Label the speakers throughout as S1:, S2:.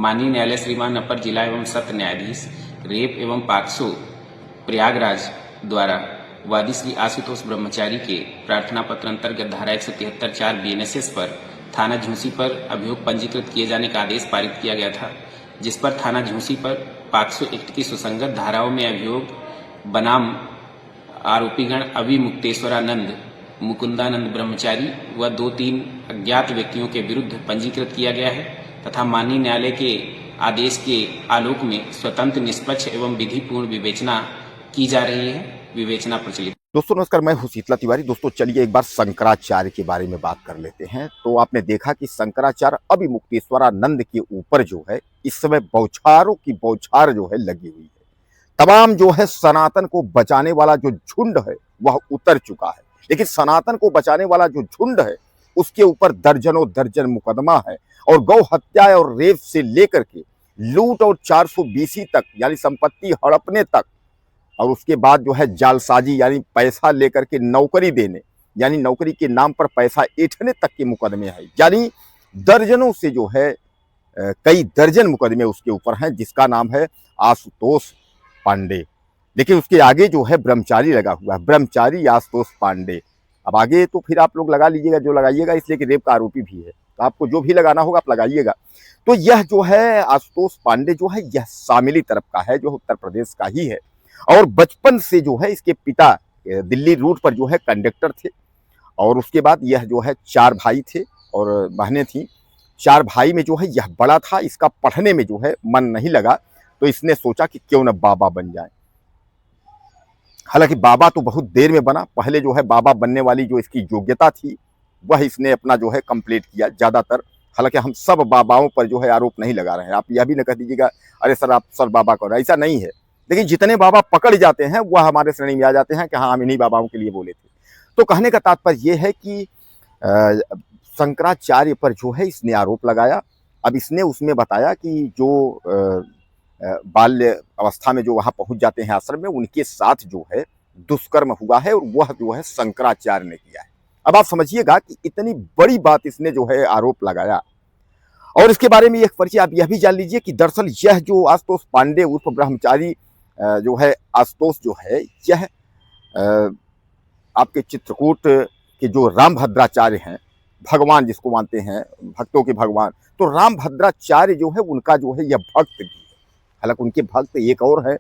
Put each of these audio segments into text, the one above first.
S1: माननीय न्यायालय श्रीमान अपर जिला एवं सत्र न्यायाधीश रेप एवं पाक्सो प्रयागराज द्वारा वादी श्री आशुतोष ब्रह्मचारी के प्रार्थना पत्र अंतर्गत धारा 173(4) BNSS पर थाना झूंसी पर अभियोग पंजीकृत किए जाने का आदेश पारित किया गया था, जिस पर थाना झूंसी पर पाक्सो एक्ट की सुसंगत धाराओं में अभियोग बनाम आरोपीगण अभिमुक्तेश्वरानंद, मुकुंदानंद ब्रह्मचारी व 2-3 अज्ञात व्यक्तियों के विरुद्ध पंजीकृत किया गया है तथा माननीय न्यायालय के आदेश के आलोक में स्वतंत्र, निष्पक्ष एवं विधिपूर्ण विवेचना की जा रही है। विवेचना प्रचलित।
S2: दोस्तों नमस्कार, मैं हूं शीतला तिवारी। दोस्तों चलिए एक बार शंकराचार्य के बारे में बात कर लेते हैं। तो आपने देखा कि शंकराचार्य अभिमुक्तेश्वरानंद के ऊपर जो है इस समय बौछारों की बौछार जो है लगी हुई है। तमाम जो है सनातन को बचाने वाला जो झुंड है वह उतर चुका है, लेकिन सनातन को बचाने वाला जो झुंड है उसके ऊपर दर्जनों दर्जन मुकदमा है और गौ हत्या और रेप से लेकर के लूट और 420 तक यानी संपत्ति हड़पने तक, और उसके बाद जो है जालसाजी यानी पैसा लेकर के नौकरी देने यानी नौकरी के नाम पर पैसा ऐंठने तक के मुकदमे हैं। यानी दर्जनों से जो है कई दर्जन मुकदमे उसके ऊपर हैं, जिसका नाम है आशुतोष पांडे। लेकिन उसके आगे जो है ब्रह्मचारी लगा हुआ है, ब्रह्मचारी आशुतोष पांडे। अब आगे तो फिर आप लोग लगा लीजिएगा जो लगाइएगा, इसलिए कि रेप का आरोपी भी है, तो आपको जो भी लगाना होगा आप लगाइएगा। तो यह जो है आशुतोष पांडे जो है यह शामिली तरफ का है, जो उत्तर प्रदेश का ही है, और बचपन से जो है इसके पिता दिल्ली रूट पर जो है कंडक्टर थे। और उसके बाद यह जो है 4 भाई थे और बहनें थीं। 4 भाई में जो है यह बड़ा था, इसका पढ़ने में जो है मन नहीं लगा, तो इसने सोचा कि क्यों न बाबा बन जाए। हालांकि बाबा तो बहुत देर में बना, पहले जो है बाबा बनने वाली जो इसकी योग्यता थी वह इसने अपना जो है कंप्लीट किया ज़्यादातर। हालांकि हम सब बाबाओं पर जो है आरोप नहीं लगा रहे हैं, आप यह भी न कह दीजिएगा अरे सर आप सर बाबा कर, ऐसा नहीं है। लेकिन जितने बाबा पकड़ जाते हैं वह हमारे श्रेणी में आ जाते हैं कि हाँ हम इन्हीं बाबाओं के लिए बोले थे। तो कहने का तात्पर्य यह है कि शंकराचार्य पर जो है इसने आरोप लगाया। अब इसने उसमें बताया कि जो बाल्य अवस्था में जो वहाँ पहुँच जाते हैं आश्रम में, उनके साथ जो है दुष्कर्म हुआ है और वह जो है शंकराचार्य ने किया है। अब आप समझिएगा कि इतनी बड़ी बात इसने जो है आरोप लगाया। और इसके बारे में एक परिचय आप यह भी जान लीजिए कि दरअसल यह जो आशुतोष पांडे उर्फ ब्रह्मचारी जो है आशुतोष जो है यह आपके चित्रकूट के जो रामभद्राचार्य हैं, भगवान जिसको मानते हैं भक्तों के भगवान, तो रामभद्राचार्य जो है उनका जो है यह भक्त भी है। हालांकि उनके भक्त एक और है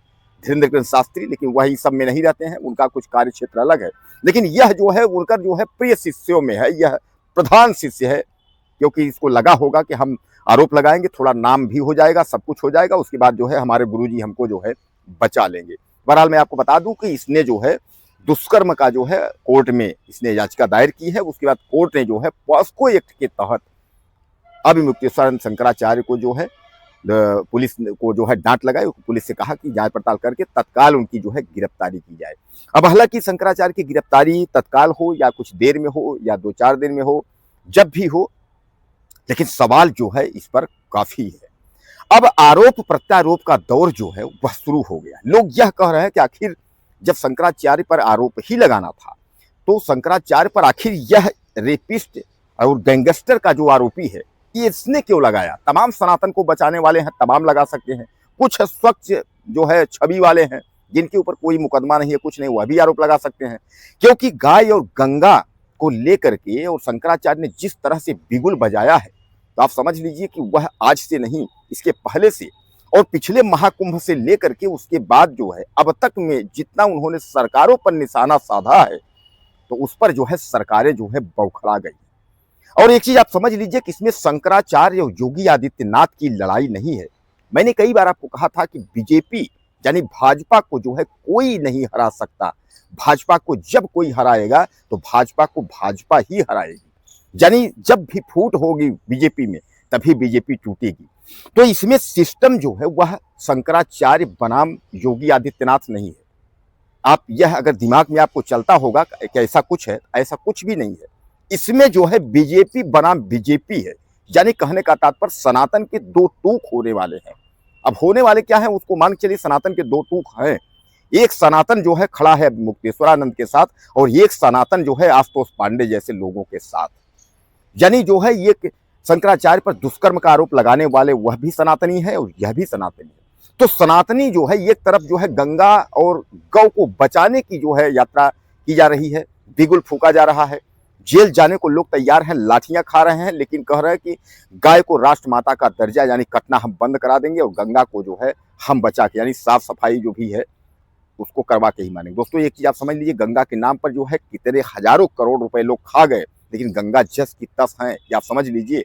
S2: धीरेन्द्र कृष्ण शास्त्री, लेकिन वही सब में नहीं रहते हैं, उनका कुछ कार्य क्षेत्र अलग है। लेकिन यह जो है उनका जो है प्रिय शिष्यों में है, यह प्रधान शिष्य है, क्योंकि इसको लगा होगा कि हम आरोप लगाएंगे थोड़ा नाम भी हो जाएगा, सब कुछ हो जाएगा, उसके बाद जो है हमारे गुरुजी हमको जो है बचा लेंगे। बहरहाल मैं आपको बता दूं कि इसने जो है दुष्कर्म का जो है कोर्ट में इसने याचिका दायर की है। उसके बाद कोर्ट ने जो है पॉस्को एक्ट के तहत अभिमुक्तेश्वरानंद शंकराचार्य को जो है पुलिस को जो है डांट लगाई, पुलिस से कहा कि जांच पड़ताल करके तत्काल उनकी जो है गिरफ्तारी की जाए। अब हालांकि शंकराचार्य की गिरफ्तारी तत्काल हो या कुछ देर में हो या 2-4 दिन में हो, जब भी हो, लेकिन सवाल जो है इस पर काफी है। अब आरोप प्रत्यारोप का दौर जो है वह शुरू हो गया। लोग यह कह रहे हैं कि आखिर जब शंकराचार्य पर आरोप ही लगाना था तो शंकराचार्य पर आखिर यह रेपिस्ट और गैंगस्टर का जो आरोपी है ये इसने क्यों लगाया। तमाम सनातन को बचाने वाले हैं, तमाम लगा सकते हैं। कुछ स्वच्छ जो है छवि वाले हैं जिनके ऊपर कोई मुकदमा नहीं है, कुछ नहीं, वह भी आरोप लगा सकते हैं। क्योंकि गाय और गंगा को लेकर के और शंकराचार्य ने जिस तरह से बिगुल बजाया है, तो आप समझ लीजिए कि वह आज से नहीं, इसके पहले से और पिछले महाकुंभ से लेकर के उसके बाद जो है अब तक में जितना उन्होंने सरकारों पर निशाना साधा है, तो उस पर जो है सरकारें जो है बौखला गई। और एक चीज आप समझ लीजिए कि इसमें शंकराचार्य और योगी आदित्यनाथ की लड़ाई नहीं है। मैंने कई बार आपको कहा था कि बीजेपी यानी भाजपा को जो है कोई नहीं हरा सकता। भाजपा को जब कोई हराएगा तो भाजपा को भाजपा ही हराएगी। यानी जब भी फूट होगी बीजेपी में तभी बीजेपी टूटेगी। तो इसमें सिस्टम जो है वह शंकराचार्य बनाम योगी आदित्यनाथ नहीं है। आप यह अगर दिमाग में आपको चलता होगा कि ऐसा कुछ है, ऐसा कुछ भी नहीं है। इसमें जो है बीजेपी बनाम बीजेपी है। यानी कहने का तात्पर्य सनातन के 2 टूक होने वाले हैं। अब होने वाले क्या है उसको मान के चलिए, सनातन के 2 टूक हैं। एक सनातन जो है खड़ा है मुक्तेश्वरानंद के साथ और एक सनातन जो है आशुतोष पांडे जैसे लोगों के साथ। यानी जो है ये शंकराचार्य पर दुष्कर्म का आरोप लगाने वाले वह भी सनातनी है और यह भी सनातनी है। तो सनातनी जो है एक तरफ जो है गंगा और गौ को बचाने की जो है यात्रा की जा रही है, बिगुल फूका जा रहा है, जेल जाने को लोग तैयार हैं, लाठियां खा रहे हैं, लेकिन कह रहे हैं कि गाय को राष्ट्रमाता का दर्जा यानी कटना हम बंद करा देंगे और गंगा को जो है हम बचा के यानी साफ सफाई जो भी है उसको करवा के ही मानेंगे। दोस्तों एक चीज आप समझ लीजिए, गंगा के नाम पर जो है कितने हजारों करोड़ रुपए लोग खा गए, लेकिन गंगा जस की तस है, ये आप समझ लीजिए।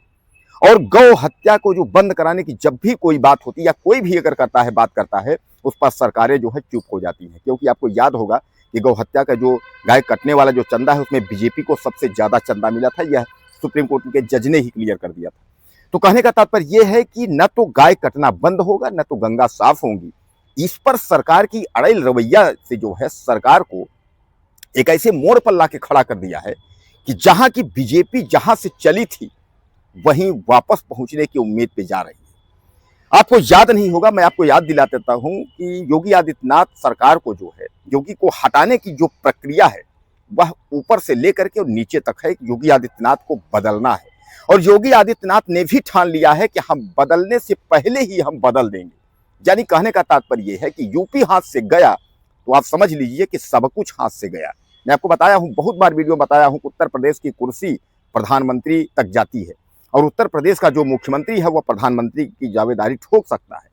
S2: और गौ हत्या को जो बंद कराने की जब भी कोई बात होती है या कोई भी अगर करता है बात करता है, उस पर सरकारें जो है चुप हो जाती हैं, क्योंकि आपको याद होगा कि गौ हत्या का जो गाय कटने वाला जो चंदा है उसमें बीजेपी को सबसे ज्यादा चंदा मिला था, यह सुप्रीम कोर्ट के जज ने ही क्लियर कर दिया था। तो कहने का तात्पर्य यह है कि न तो गाय कटना बंद होगा न तो गंगा साफ होंगी। इस पर सरकार की अड़ियल रवैया से जो है सरकार को एक ऐसे मोड़ पर लाके खड़ा कर दिया है कि जहां की बीजेपी जहां से चली थी वहीं वापस पहुंचने की उम्मीद पे जा रही है। आपको याद नहीं होगा, मैं आपको याद दिला देता हूं कि योगी आदित्यनाथ सरकार को जो है योगी को हटाने की जो प्रक्रिया है वह ऊपर से लेकर के और नीचे तक है। योगी आदित्यनाथ को बदलना है और योगी आदित्यनाथ ने भी ठान लिया है कि हम बदलने से पहले ही हम बदल देंगे। यानी कहने का तात्पर्य यह है कि यूपी हाथ से गया तो आप समझ लीजिए कि सब कुछ हाथ से गया। मैं आपको बताया हूं, बहुत बार वीडियो बताया हूं, उत्तर प्रदेश की कुर्सी प्रधानमंत्री तक जाती है और उत्तर प्रदेश का जो मुख्यमंत्री है वह प्रधानमंत्री की दावेदारी ठोक सकता है।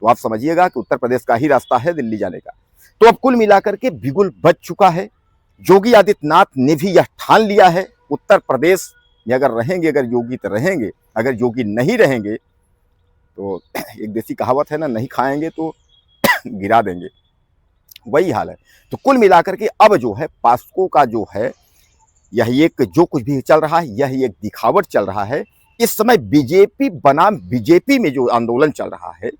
S2: तो आप समझिएगा कि उत्तर प्रदेश का ही रास्ता है दिल्ली जाने का। तो अब कुल मिलाकर के बिगुल बच चुका है। योगी आदित्यनाथ ने भी यह ठान लिया है उत्तर प्रदेश में अगर रहेंगे, अगर योगी तो रहेंगे, अगर योगी नहीं रहेंगे तो एक देसी कहावत है ना, नहीं खाएंगे तो गिरा देंगे, वही हाल है। तो कुल मिलाकर के अब जो है पास्को का जो है यह एक जो कुछ भी चल रहा है यह एक दिखावट चल रहा है। इस समय बीजेपी बनाम बीजेपी में जो आंदोलन चल रहा है,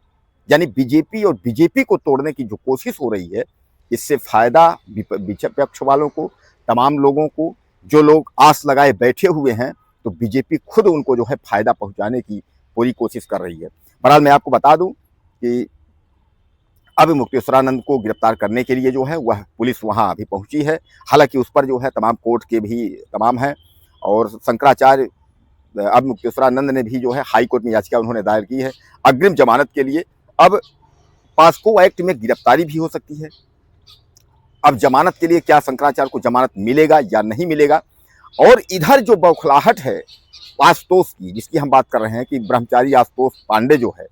S2: यानी बीजेपी और बीजेपी को तोड़ने की जो कोशिश हो रही है, इससे फायदा विपक्ष वालों को, तमाम लोगों को, जो लोग आस लगाए बैठे हुए हैं, तो बीजेपी खुद उनको जो है फायदा पहुंचाने की पूरी कोशिश कर रही है। बहरहाल मैं आपको बता दूं कि अब मुक्तेश्वरानंद को गिरफ्तार करने के लिए जो है वह पुलिस वहां अभी पहुंची है। हालांकि उस पर जो है तमाम कोर्ट के भी तमाम हैं और शंकराचार्य अब मुक्तेश्वरानंद ने भी जो है हाई कोर्ट में याचिका उन्होंने दायर की है अग्रिम जमानत के लिए। अब पास्को एक्ट में गिरफ्तारी भी हो सकती है। अब जमानत के लिए क्या शंकराचार्य को जमानत मिलेगा या नहीं मिलेगा। और इधर जो बौखलाहट है आशुतोष की, जिसकी हम बात कर रहे हैं कि ब्रह्मचारी आशुतोष पांडे जो है,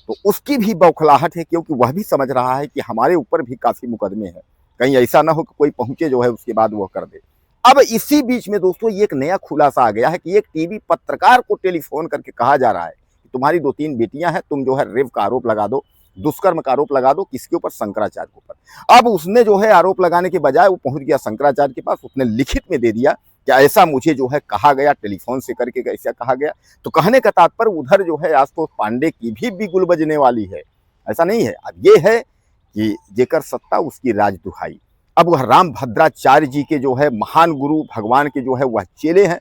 S2: तो उसकी भी बौखलाहट है, क्योंकि वह भी समझ रहा है कि हमारे ऊपर भी काफी मुकदमे हैं, कहीं ऐसा ना हो कि कोई पहुंचे जो है उसके बाद वह कर दे। अब इसी बीच में दोस्तों एक नया खुलासा आ गया है कि एक टीवी पत्रकार को टेलीफोन करके कहा जा रहा है कि तुम्हारी 2-3 बेटियां हैं, तुम जो है रेप का आरोप लगा दो, दुष्कर्म का आरोप लगा दो। किसके ऊपर? शंकराचार्य के ऊपर। अब उसने जो है आरोप लगाने के बजाय वो पहुंच गया शंकराचार्य के पास, उसने लिखित में दे दिया कि ऐसा मुझे जो है कहा गया, टेलीफोन से करके ऐसा कहा गया। तो कहने का तात्पर्य उधर जो है आशुतोष पांडे की भी बिगुल बजने वाली है, ऐसा नहीं है। अब ये है कि जेकर सत्ता उसकी राज दुहाई। अब वह राम भद्राचार्य जी के जो है महान गुरु भगवान के जो है वह चेले हैं।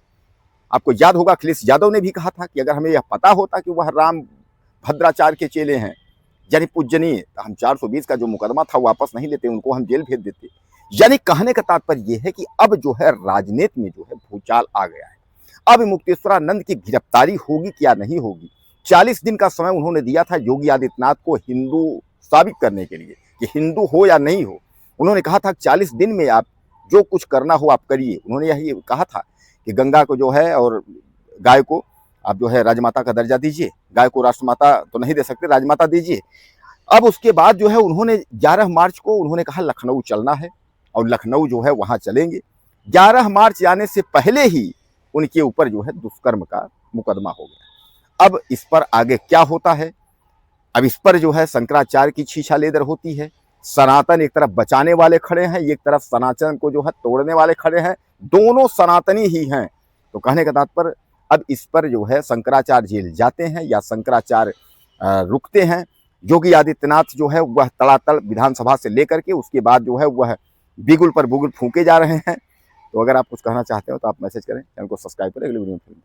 S2: आपको याद होगा अखिलेश यादव ने भी कहा था कि अगर हमें यह पता होता कि वह राम भद्राचार्य के चेले हैं यानी पूजनीय, तो हम 420 का जो मुकदमा था वापस नहीं लेते, उनको हम जेल भेज देते। यानी कहने का तात्पर्य यह है कि अब जो है राजनीति में जो है भूचाल आ गया है। अब मुक्तेश्वरानंद की गिरफ्तारी होगी क्या नहीं होगी। 40 दिन का समय उन्होंने दिया था योगी आदित्यनाथ को हिंदू साबित करने के लिए कि हिंदू हो या नहीं हो। उन्होंने कहा था 40 दिन में आप जो कुछ करना हो आप करिए। उन्होंने यही कहा था कि गंगा को जो है और गाय को आप जो है राजमाता का दर्जा दीजिए, गाय को राष्ट्रमाता तो नहीं दे सकते, राजमाता दीजिए। अब उसके बाद जो है उन्होंने 11 मार्च को उन्होंने कहा लखनऊ चलना है और लखनऊ जो है वहां चलेंगे। 11 मार्च आने से पहले ही उनके ऊपर जो है दुष्कर्म का मुकदमा हो गया। अब इस पर आगे क्या होता है, अब इस पर जो है शंकराचार्य की छीछा लेदर होती है। सनातन एक तरफ बचाने वाले खड़े हैं, एक तरफ सनातन को जो है तोड़ने वाले खड़े हैं, दोनों सनातनी ही हैं। तो कहने का तात्पर्य अब इस पर जो है शंकराचार्य जेल जाते हैं या शंकराचार्य रुकते हैं। योगी आदित्यनाथ जो है वह तड़ातड़ विधानसभा से लेकर के उसके बाद जो है वह बिगुल पर बुगुल फूंके जा रहे हैं। तो अगर आप कुछ कहना चाहते हो तो आप मैसेज करें, चैनल को सब्सक्राइब करें, अगले वीडियो में फिर